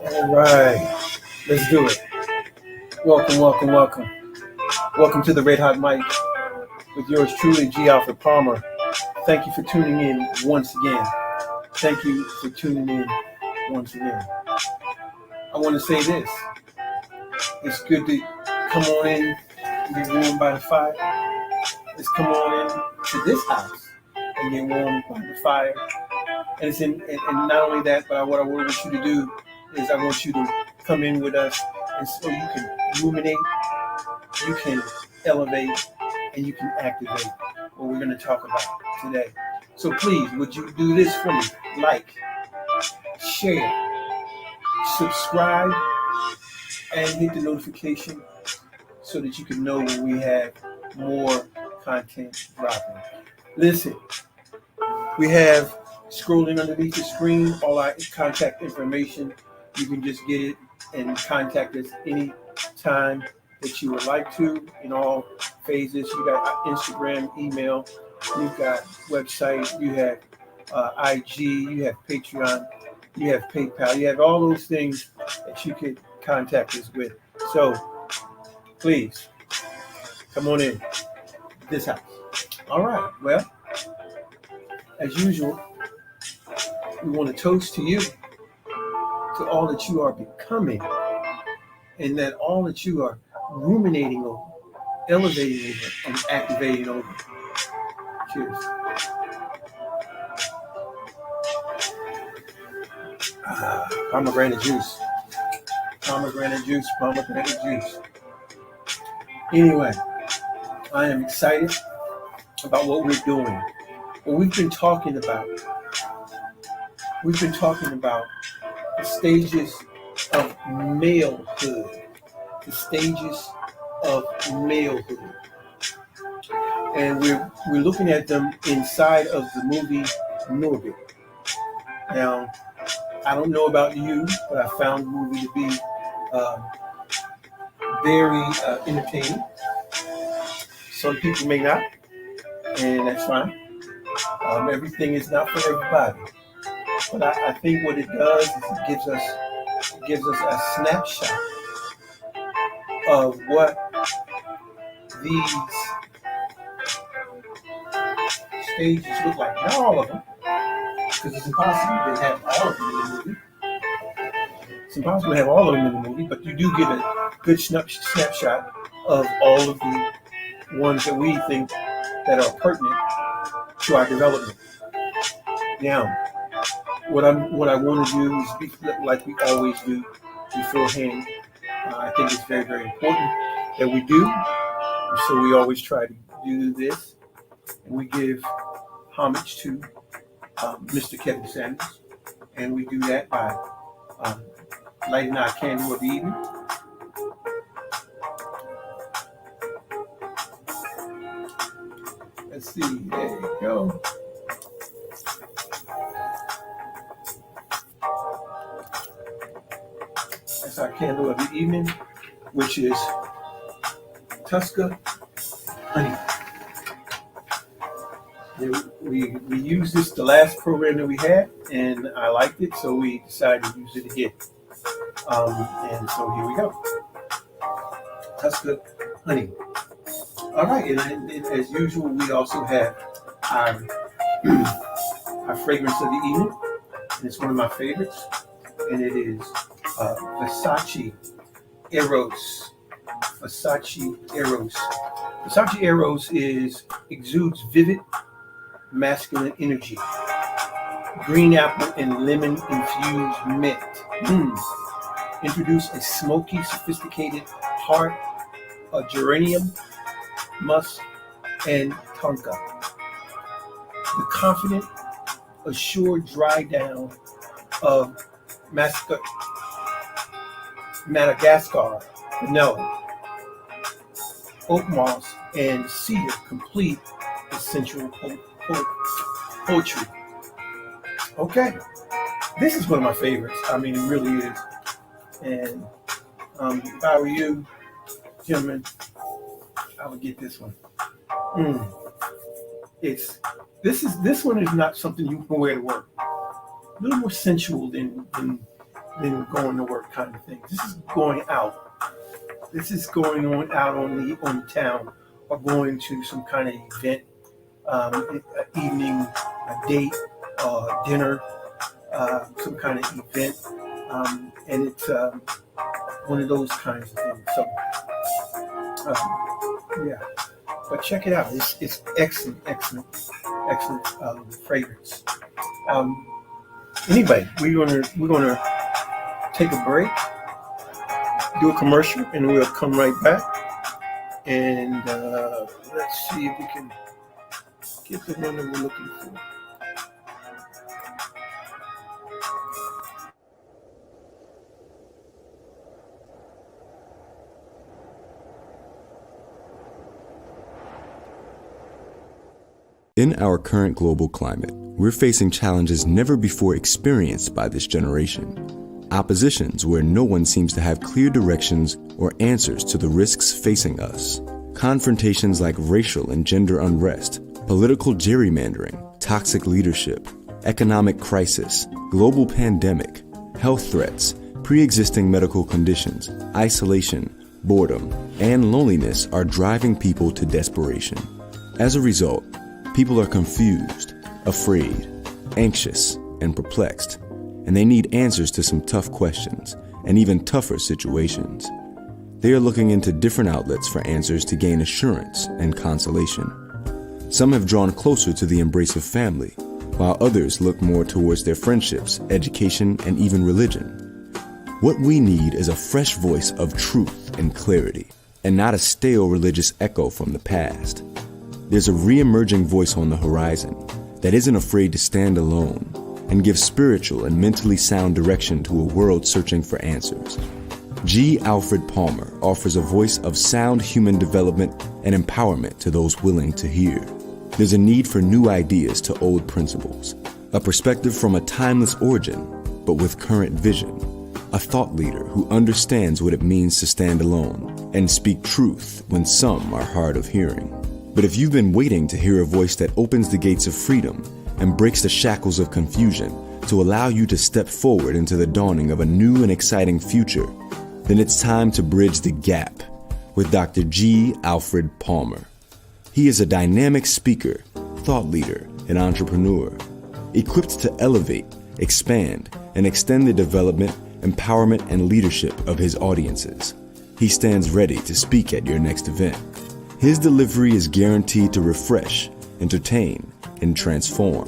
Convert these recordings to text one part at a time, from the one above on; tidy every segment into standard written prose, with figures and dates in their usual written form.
All right, let's do it. Welcome, welcome, welcome. Welcome to the Red Hot Mic with yours truly, G. Alfred Palmer. Thank you for tuning in once again. Thank you for tuning in once again. I want to say this. It's good to come on in, get warmed by the fire. Let's come on in to this house and get warmed by the fire. And it's and not only that, but what I want you to do is I want you to come in with us, and so you can ruminate, you can elevate, and you can activate what we're going to talk about today. So please, would you do this for me? Like, share, subscribe, and hit the notification so that you can know when we have more content dropping. Listen, we have scrolling underneath the screen all our contact information. You can just get it and contact us any time that you would like to in all phases. You got Instagram, email, you've got website, you have IG, you have Patreon, you have PayPal, you have all those things that you could contact us with. So please come on in this house. All right, well, as usual, we want to toast to you, to all that you are becoming, and that all that you are ruminating over, elevating over, and activating over. Cheers. Pomegranate juice. Pomegranate juice, pomegranate juice. Anyway, I am excited about what we're doing. What we've been talking about. We've been talking about the stages of malehood. The stages of malehood. And we're looking at them inside of the movie Norbit. Now, I don't know about you, but I found the movie to be very entertaining. Some people may not, and that's fine. Everything is not for everybody. But I think what it does is it gives us a snapshot of what these stages look like. Not all of them, because it's impossible to have all of them in the movie. It's impossible to have all of them in the movie, but you do get a good snapshot of all of the ones that we think that are pertinent to our development. Now, what I want to do is be like we always do beforehand. I think it's very, very important that we do. So we always try to do this. And we give homage to Mr. Kevin Sanders. And we do that by lighting our candle of the evening. Let's see. There you go. That's our candle of the evening, which is Tusca honey. We used this the last program that we had, and I liked it, so we decided to use it again. And so here we go. Tusca honey. All right, and as usual, we also have our fragrance of the evening, and it's one of my favorites, and it is Versace Eros. Versace Eros. Versace Eros exudes vivid masculine energy. Green apple and lemon infused mint. Introduce a smoky, sophisticated heart of geranium, musk, and tonka. The confident, assured dry down of Madagascar, vanilla, oak moss, and cedar complete the sensual poetry. Okay, this is one of my favorites. I mean, it really is. And if I were you, gentlemen, I would get this one. This one is not something you can wear to work. A little more sensual than than going to work kind of thing. This is going out. This is going on out on the town, or going to some kind of event, an evening, a date, dinner, some kind of event, and it's one of those kinds of things. So, yeah, but check it out. It's excellent, fragrance. Um, anyway, we're gonna take a break, do a commercial, and we'll come right back. And let's see if we can get the one that we're looking for. In our current global climate, we're facing challenges never before experienced by this generation. Oppositions where no one seems to have clear directions or answers to the risks facing us. Confrontations like racial and gender unrest, political gerrymandering, toxic leadership, economic crisis, global pandemic, health threats, pre-existing medical conditions, isolation, boredom, and loneliness are driving people to desperation. As a result, people are confused, afraid, anxious, and perplexed, and they need answers to some tough questions and even tougher situations. They are looking into different outlets for answers to gain assurance and consolation. Some have drawn closer to the embrace of family, while others look more towards their friendships, education, and even religion. What we need is a fresh voice of truth and clarity, and not a stale religious echo from the past. There's a re-emerging voice on the horizon that isn't afraid to stand alone and give spiritual and mentally sound direction to a world searching for answers. G. Alfred Palmer offers a voice of sound human development and empowerment to those willing to hear. There's a need for new ideas to old principles, a perspective from a timeless origin, but with current vision, a thought leader who understands what it means to stand alone and speak truth when some are hard of hearing. But if you've been waiting to hear a voice that opens the gates of freedom and breaks the shackles of confusion to allow you to step forward into the dawning of a new and exciting future, then it's time to bridge the gap with Dr. G. Alfred Palmer. He is a dynamic speaker, thought leader, and entrepreneur, equipped to elevate, expand, and extend the development, empowerment, and leadership of his audiences. He stands ready to speak at your next event. His delivery is guaranteed to refresh, entertain, and transform.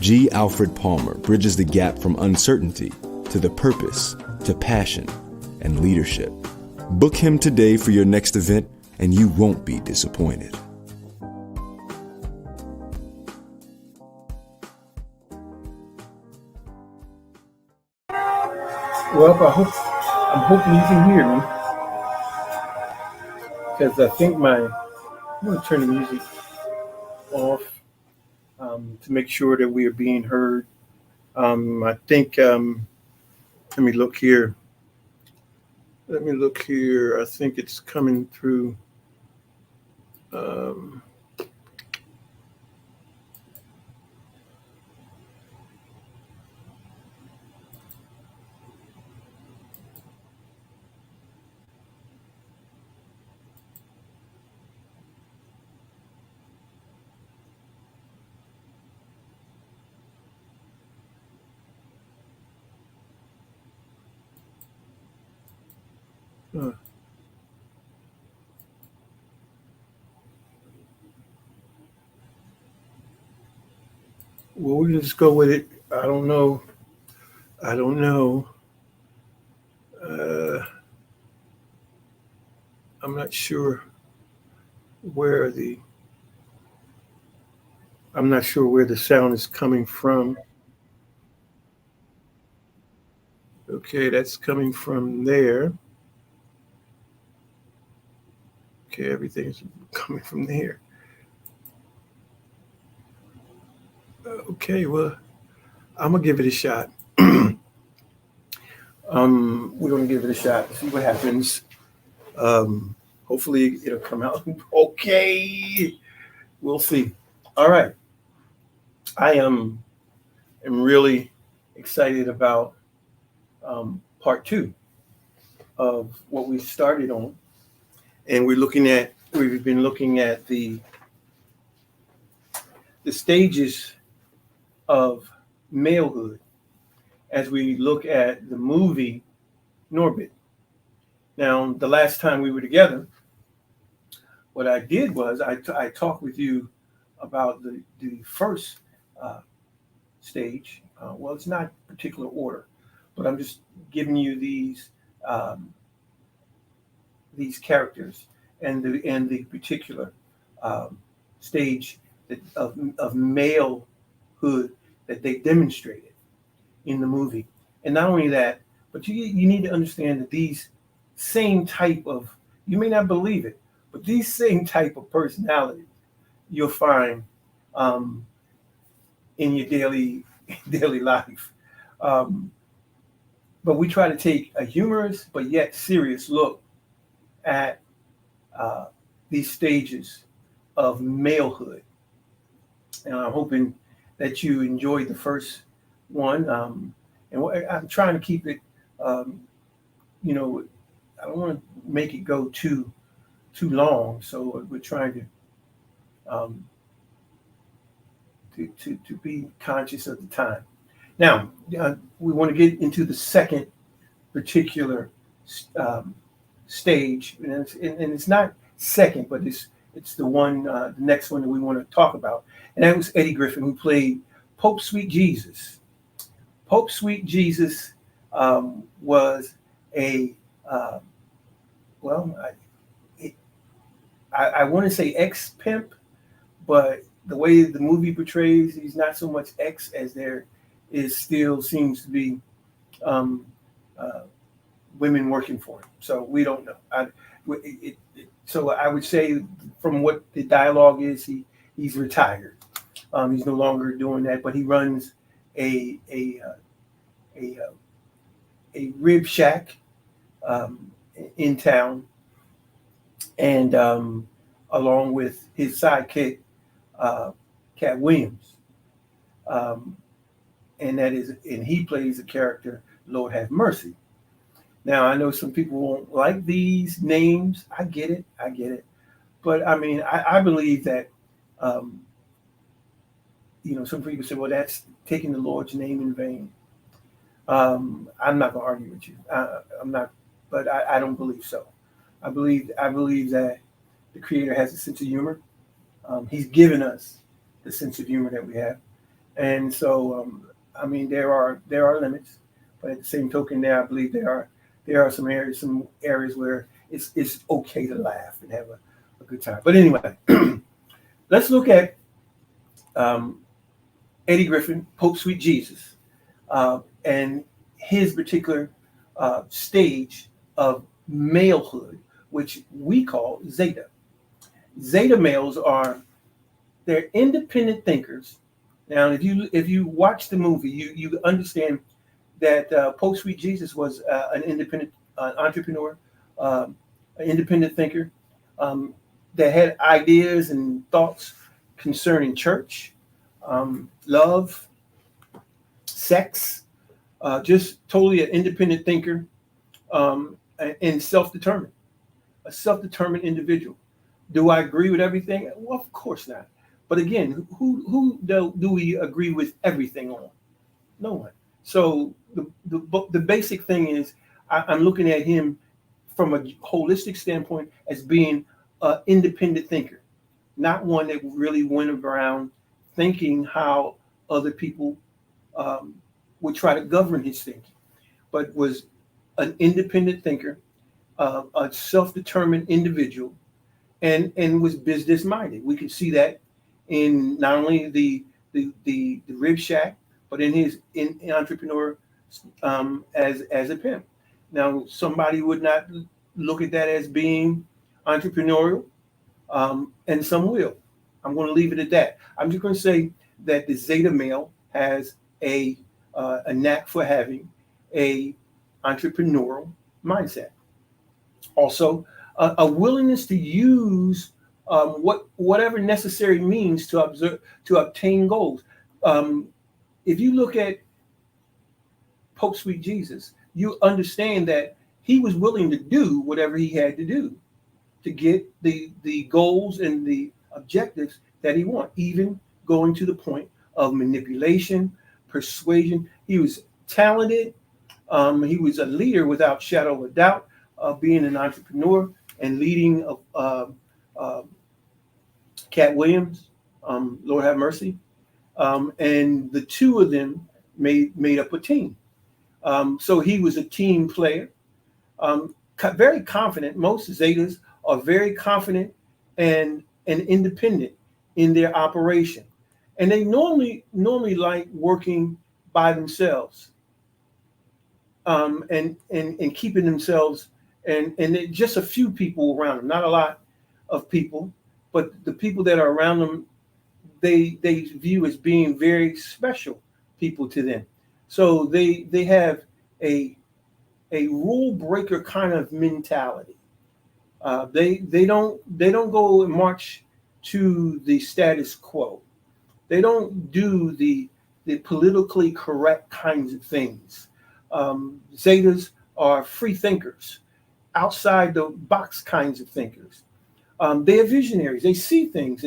G. Alfred Palmer bridges the gap from uncertainty to the purpose, to passion, and leadership. Book him today for your next event, and you won't be disappointed. Well, I'm hoping you can hear me, because I think I'm going to turn the music off to make sure that we are being heard. I think, let me look here. I think it's coming through. Well, we can just go with it. I don't know. Uh, I'm not sure where the sound is coming from. Okay, that's coming from there. Okay, everything's coming from there. Okay, well, I'm gonna give it a shot. We're gonna give it a shot. See what happens. Hopefully, it'll come out okay. We'll see. All right. I am really excited about part two of what we started on, and we've been looking at the stages of malehood as we look at the movie Norbit. Now, the last time we were together, what I did was I talked with you about the first stage. Well, it's not particular order, but I'm just giving you these characters and the particular stage of malehood that they demonstrated in the movie. And not only that, but you need to understand that these same type of, you may not believe it, but these same type of personalities you'll find in your daily life. But we try to take a humorous but yet serious look at these stages of malehood. And I'm hoping that you enjoyed the first one. And I'm trying to keep it, I don't want to make it go too long. So we're trying to be conscious of the time. Now, we want to get into the second particular stage, and it's not second, but it's the one, the next one that we want to talk about, and that was Eddie Griffin, who played Pope Sweet Jesus. Pope Sweet Jesus was a I want to say ex-pimp, but the way the movie portrays, he's not so much ex as there is still seems to be women working for him. So we don't know. So I would say from what the dialogue is, he's retired. He's no longer doing that, but he runs a rib shack in town, and along with his sidekick, Cat Williams, and he plays the character Lord Have Mercy. Now, I know some people won't like these names. I get it. But I mean, I believe that, some people say, well, that's taking the Lord's name in vain. I'm not going to argue with you. I'm not, but I don't believe so. I believe that the Creator has a sense of humor. He's given us the sense of humor that we have. And so, I mean, there are limits, but at the same token, I believe there are some areas where it's okay to laugh and have a good time. But anyway, let's look at Eddie Griffin, Pope Sweet Jesus, and his particular stage of malehood, which we call Zeta. Zeta males they're independent thinkers. Now, if you watch the movie, you understand that Pope Sweet Jesus was an independent entrepreneur, an independent thinker that had ideas and thoughts concerning church, love, sex, just totally an independent thinker, and self-determined, a self-determined individual. Do I agree with everything? Well, of course not. But again, who do we agree with everything on? No one. So the basic thing is, I'm looking at him from a holistic standpoint as being an independent thinker, not one that really went around thinking how other people would try to govern his thinking, but was an independent thinker, a self-determined individual, and was business minded. We could see that in not only the rib shack, but in his entrepreneur as a pimp. Now, somebody would not look at that as being entrepreneurial, and some will. I'm going to leave it at that. I'm just going to say that the Zeta male has a knack for having a entrepreneurial mindset. Also, a willingness to use whatever necessary means to obtain goals. If you look at Pope Sweet Jesus, you understand that he was willing to do whatever he had to do to get the goals and the objectives that he wanted, even going to the point of manipulation, persuasion. He was talented. He was a leader without shadow of a doubt, being an entrepreneur and leading Cat Williams, Lord have mercy. And the two of them made up a team. So he was a team player, very confident. Most Zetas are very confident and independent in their operation, and they normally like working by themselves, and keeping themselves and just a few people around them, not a lot of people, but the people that are around them, they view as being very special people to them. So they have a rule breaker kind of mentality. They don't go and march to the status quo. They don't do the politically correct kinds of things. Zetas are free thinkers, outside the box kinds of thinkers. They are visionaries. They see things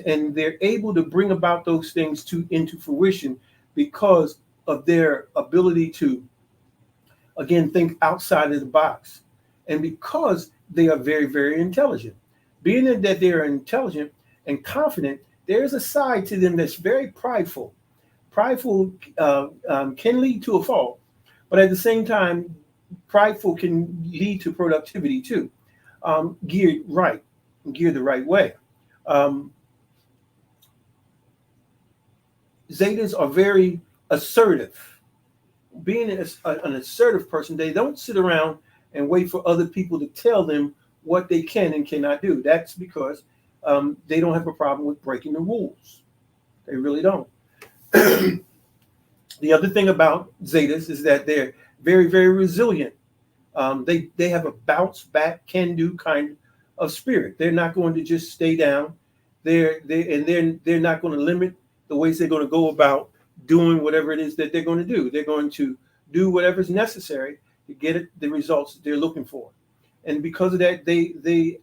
and they're able to bring about those things into fruition because of their ability to, again, think outside of the box, and because they are very, very intelligent. Being that they are intelligent and confident, there's a side to them that's very prideful. Prideful can lead to a fall, but at the same time, prideful can lead to productivity too, geared the right way. Zetas are very assertive. Being an assertive person, they don't sit around and wait for other people to tell them what they can and cannot do. That's because they don't have a problem with breaking the rules. They really don't. The other thing about Zetas is that they're very, very resilient. They have a bounce back, can do kind of spirit. They're not going to just stay down. They're not going to limit the ways they're going to go about doing whatever it is that they're going to do. They're going to do whatever's necessary to get the results that they're looking for. And because of that, they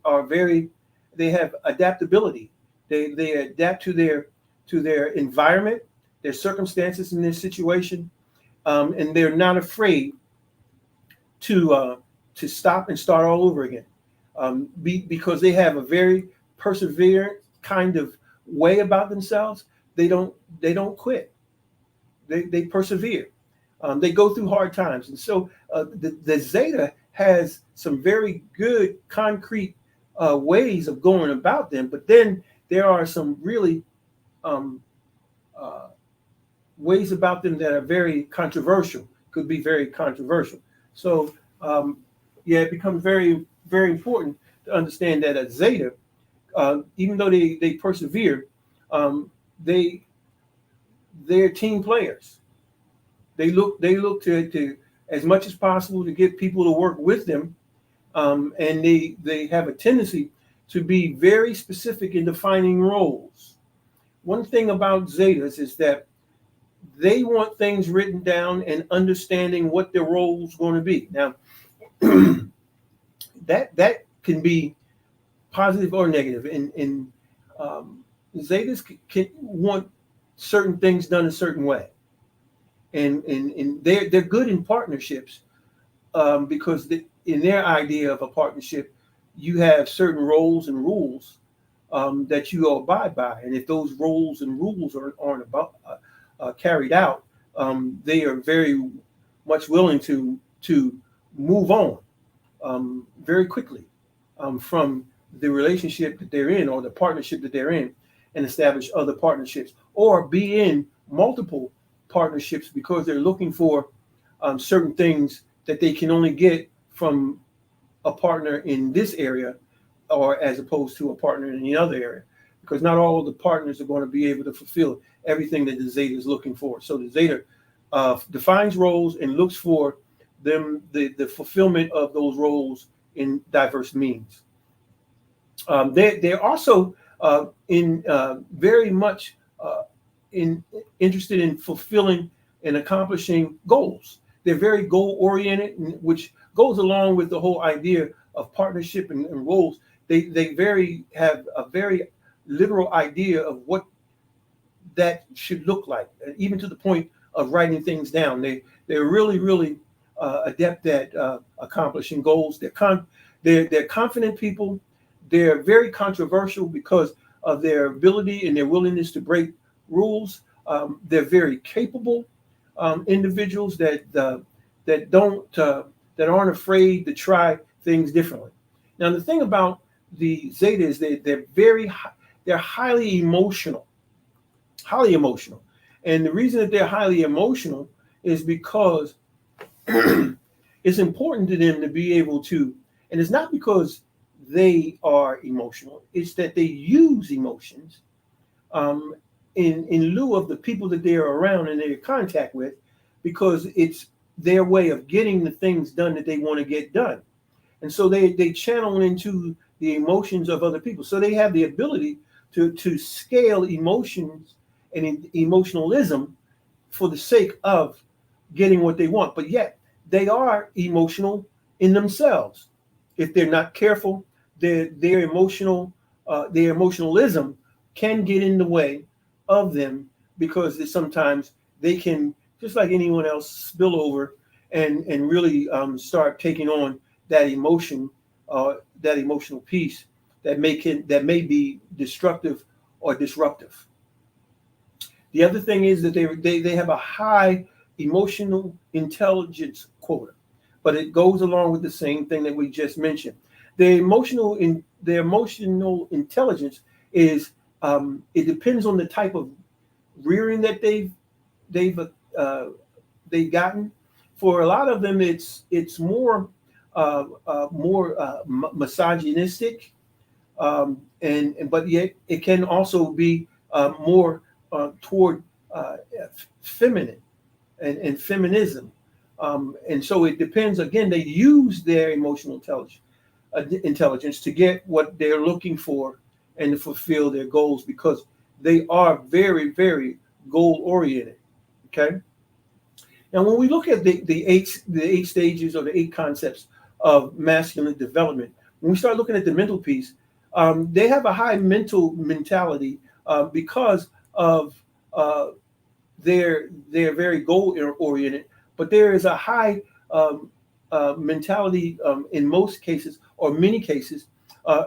have adaptability. They adapt to their environment, their circumstances, and their situation, and they're not afraid to stop and start all over again, because they have a very perseverant kind of way about themselves. They don't quit. They persevere. They go through hard times, and so the Zeta has some very good concrete ways of going about them. But then there are some really ways about them that are very controversial. Could be very controversial. So it becomes very, very important to understand that a Zeta, even though they persevere, they're team players. They look to as much as possible to get people to work with them, and they have a tendency to be very specific in defining roles. One thing about Zetas is that they want things written down and understanding what their role is going to be. Now, that can be positive or negative. And Zetas can want certain things done a certain way, and they're good in partnerships, because in their idea of a partnership, you have certain roles and rules that you abide by, and if those roles and rules aren't carried out, they are very much willing to move on very quickly from the relationship that they're in or the partnership that they're in, and establish other partnerships or be in multiple partnerships because they're looking for certain things that they can only get from a partner in this area, or as opposed to a partner in the other area, because not all of the partners are going to be able to fulfill everything that the Zeta is looking for. So the Zeta defines roles and looks for them the fulfillment of those roles in diverse means. They're also very much interested in fulfilling and accomplishing goals. they're very goal oriented, which goes along with the whole idea of partnership and roles. They have a very literal idea of what that should look like, and even to the point of writing things down. They're really adept at accomplishing goals. They're confident people. They're very controversial because of their ability and their willingness to break rules. They're very capable individuals that aren't afraid to try things differently. Now, the thing about the Zeta is they're highly emotional, and the reason that they're highly emotional is because it's important to them to be able to, and it's not because they are emotional, it's that they use emotions in lieu of the people that they're around and they're in contact with, because it's their way of getting the things done that they want to get done. And so they channel into the emotions of other people. So they have the ability to scale emotions and emotionalism for the sake of getting what they want. But yet they are emotional in themselves. If they're not careful, their emotionalism can get in the way of them, because sometimes they can, just like anyone else, spill over and really start taking on that emotional piece that may be destructive or disruptive. The other thing is that they have a high emotional intelligence quota, but it goes along with the same thing that we just mentioned. Their emotional intelligence is it depends on the type of rearing that they've gotten. For a lot of them, it's more misogynistic, but yet it can also be more toward feminine and feminism, and so it depends. Again, they use their emotional intelligence to get what they're looking for and to fulfill their goals, because they are very, very goal oriented. Okay. Now, when we look at the eight stages or the 8 concepts of masculine development, when we start looking at the mental piece, they have a high mentality because of they're very goal oriented, but there is a high mentality in most cases, or many cases,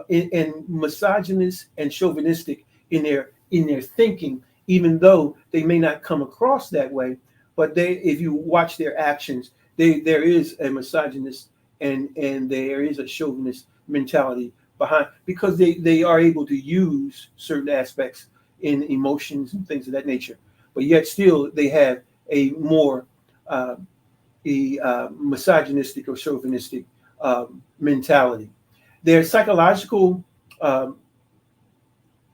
in misogynist and chauvinistic in their thinking, even though they may not come across that way. But if you watch their actions, there is a misogynist and there is a chauvinist mentality behind, because they are able to use certain aspects in emotions and things of that nature. But yet still they have a more misogynistic or chauvinistic mentality. Their psychological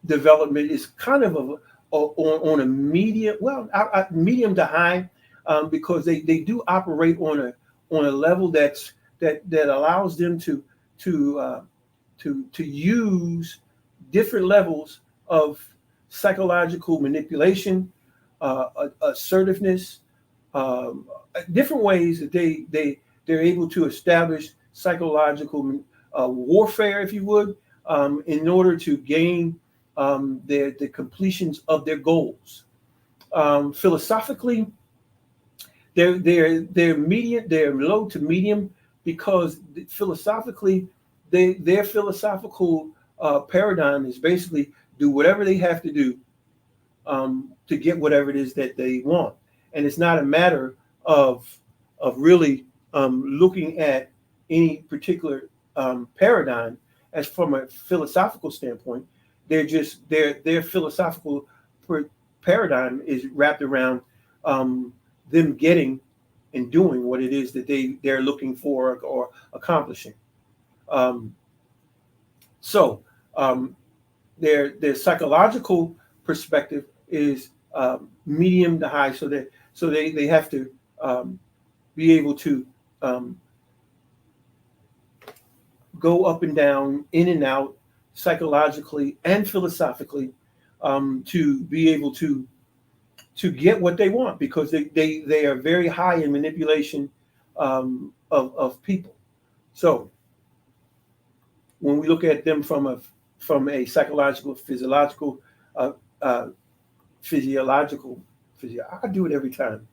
development is kind of on a medium, medium to high, because they do operate on a level that allows them to use different levels of psychological manipulation, assertiveness, different ways that they're able to establish psychological warfare, if you would, in order to gain the completions of their goals. Philosophically, they're medium, they're low to medium, because philosophically, their philosophical paradigm is basically do whatever they have to do to get whatever it is that they want, and it's not a matter of really looking at any particular paradigm as from a philosophical standpoint. Their philosophical paradigm is wrapped around them getting and doing what it is that they're looking for or accomplishing. So their psychological perspective is medium to high, so they have to be able to go up and down, in and out, psychologically and philosophically, to be able to get what they want, because they are very high in manipulation of people. So when we look at them from a psychological, physiological, uh, uh, I do it every time,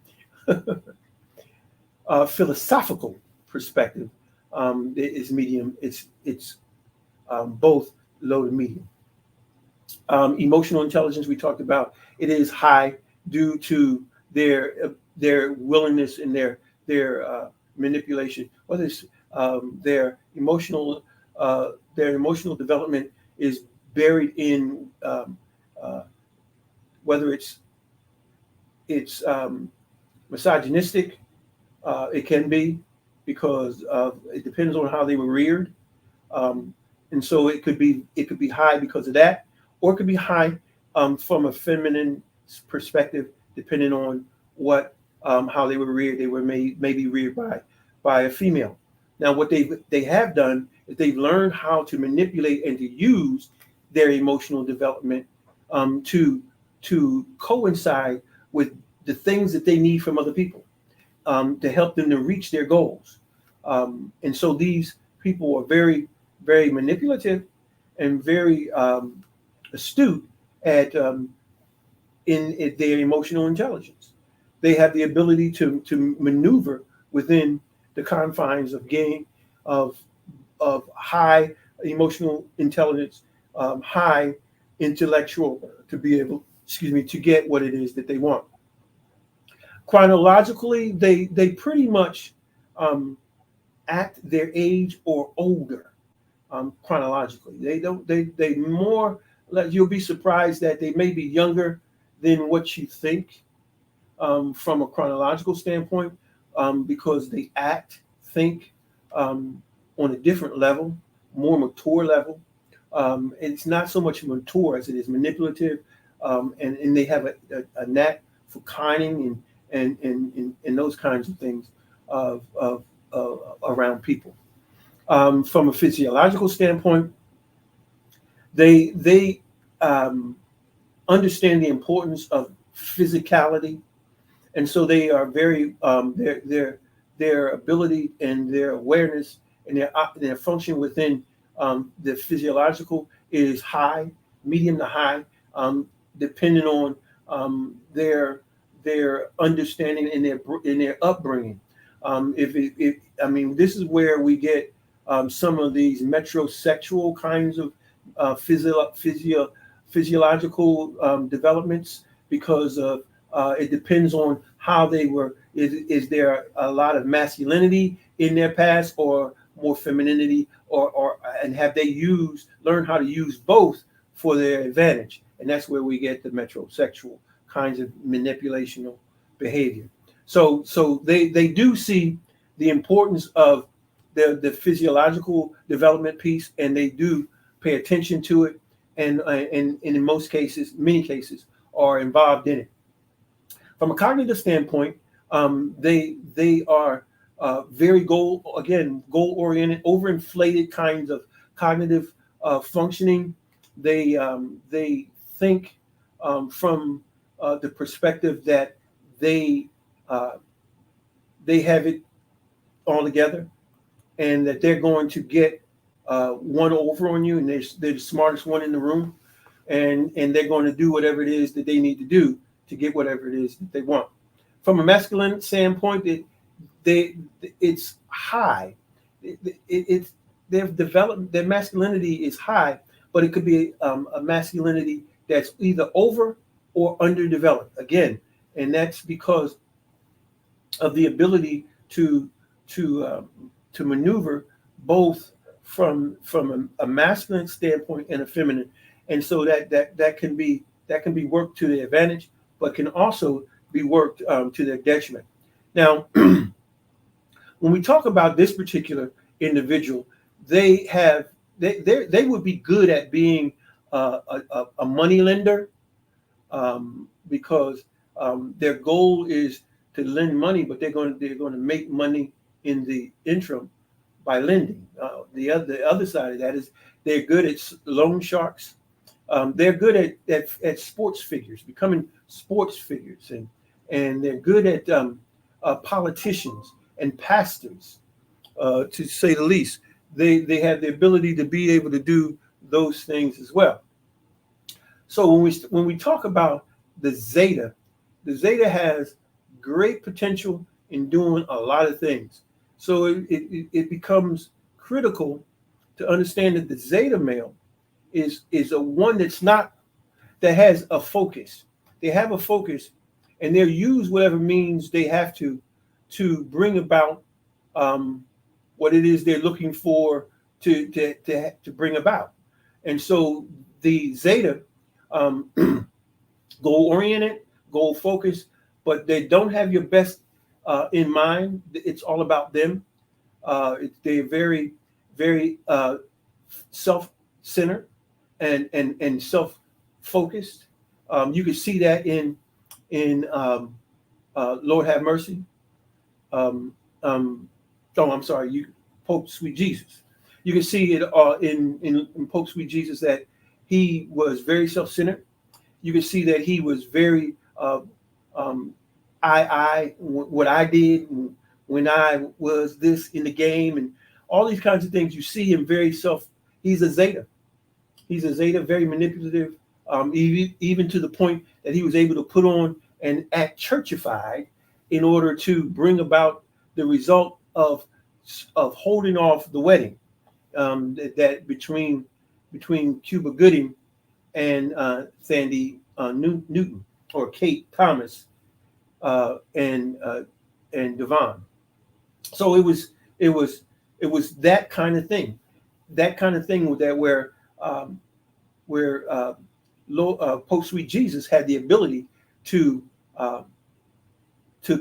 philosophical perspective, is medium. It's both low to medium. Emotional intelligence, we talked about, it is high due to their willingness and their manipulation. Whether it's their emotional development is buried in, uh, whether it's misogynistic. It can be, because it depends on how they were reared. Um, and so it could be high because of that, or it could be high from a feminine perspective, depending on what how they were reared. They were maybe reared by a female. Now, what they have done is they've learned how to manipulate and to use their emotional development to coincide with the things that they need from other people, to help them to reach their goals. And so these people are very, very manipulative and very astute at in their emotional intelligence. They have the ability to maneuver within the confines of of high emotional intelligence, high intellectual, to be able, to get what it is that they want. Chronologically, they pretty much act their age or older. Chronologically, they more, like, you'll be surprised that they may be younger than what you think, from a chronological standpoint, because they think on a different level, more mature level. It's not so much mature as it is manipulative, and they have a knack for conning and those kinds of things of around people. From a physiological standpoint, they understand the importance of physicality, and so they are very their ability and their awareness and their function within the physiological is high, medium to high, depending on their understanding and their upbringing. If I mean, this is where we get some of these metrosexual kinds of physiological developments, because of it depends on how they were. Is there a lot of masculinity in their past, or more femininity, or and have they learned how to use both for their advantage? And that's where we get the metrosexual kinds of manipulational behavior. So they do see the importance of the physiological development piece, and they do pay attention to it, and in many cases, are involved in it. From a cognitive standpoint, they are very goal oriented, overinflated kinds of cognitive functioning. They think from the perspective that they have it all together, and that they're going to get one over on you, and they're the smartest one in the room, and they're going to do whatever it is that they need to do to get whatever it is that they want. From a masculine standpoint, it's high. They've developed, their masculinity is high, but it could be a masculinity that's either over or underdeveloped. Again, and that's because of the ability to maneuver both from a masculine standpoint and a feminine, and so that can be worked to their advantage, but can also be worked to their detriment. Now, when we talk about this particular individual, they would be good at being a money lender, because their goal is to lend money, but they're going to make money in the interim by lending. The other side of that is they're good at loan sharks. They're good at sports figures, becoming sports figures, and they're good at politicians and pastors, to say the least. They have the ability to be able to do those things as well. So when we talk about the Zeta has great potential in doing a lot of things. So it becomes critical to understand that the Zeta male is a one that has a focus. They have a focus, and they'll use whatever means they have to bring about what it is they're looking for to bring about. And so the Zeta, goal oriented, goal focused, but they don't have your best in mind. It's all about them. They're very, very self-centered and self-focused. You can see that in Lord Have Mercy. I'm sorry, Pope Sweet Jesus. You can see it in Pope Sweet Jesus that he was very self-centered. You can see that he was very what I did when I was this in the game, and all these kinds of things. You see him very he's a Zeta. He's a Zeta, very manipulative, even to the point that he was able to put on and act churchified in order to bring about the result of holding off the wedding that between Cuba Gooding and Sandy Newton, or Kate Thomas, and Devon. So it was that kind of thing, where Pope Sweet Jesus had the ability to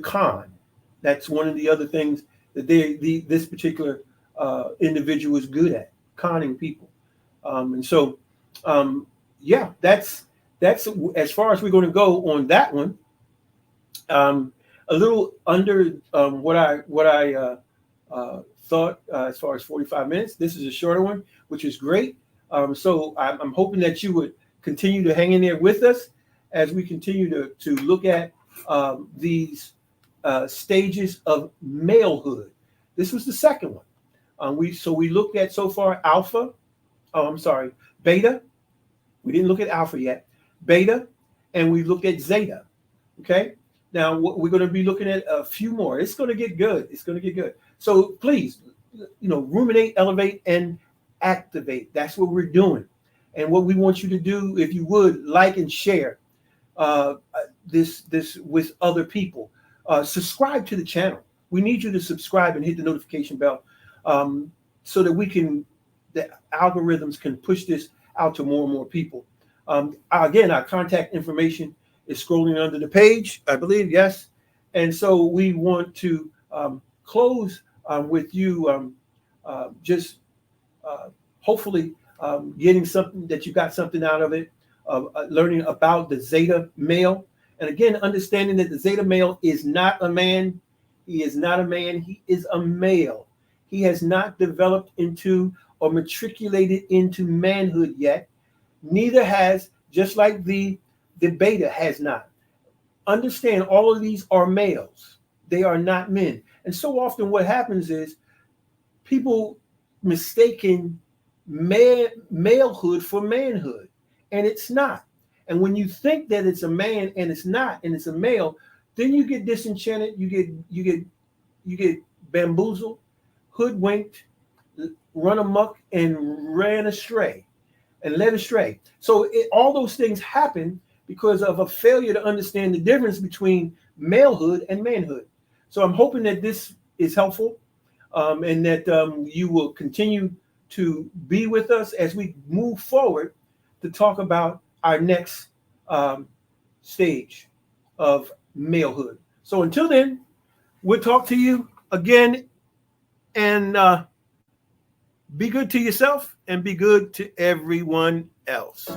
con. That's one of the other things that this particular individual is good at, conning people. And so, that's as far as we're going to go on that one. A little under what I thought as far as 45 minutes. This is a shorter one, which is great. So I'm hoping that you would continue to hang in there with us as we continue to look at these stages of malehood. This was the second one. We looked at so far alpha. Beta. We didn't look at alpha yet. Beta, and we looked at zeta. Okay. Now we're going to be looking at a few more. It's going to get good. So please, ruminate, elevate, and activate. That's what we're doing. And what we want you to do, if you would, like and share this with other people. Subscribe to the channel. We need you to subscribe and hit the notification bell so that the algorithms can push this out to more and more people. Again, our contact information is scrolling under the page, I believe, yes. And so we want to close with you just hopefully getting something that you got something out of it, learning about the Zeta male. And again, understanding that the Zeta male is not a man. He is not a man. He is a male. He has not developed into or matriculated into manhood yet. Neither has, just like the beta has not. Understand, all of these are males. They are not men. And so often what happens is people mistaken malehood for manhood, and it's not. And when you think that it's a man and it's not, and it's a male, then you get disenchanted, you get bamboozled, hoodwinked, run amok, and led astray. So all those things happen because of a failure to understand the difference between malehood and manhood. So I'm hoping that this is helpful, and that you will continue to be with us as we move forward to talk about our next stage of malehood. So until then, we'll talk to you again, and be good to yourself and be good to everyone else.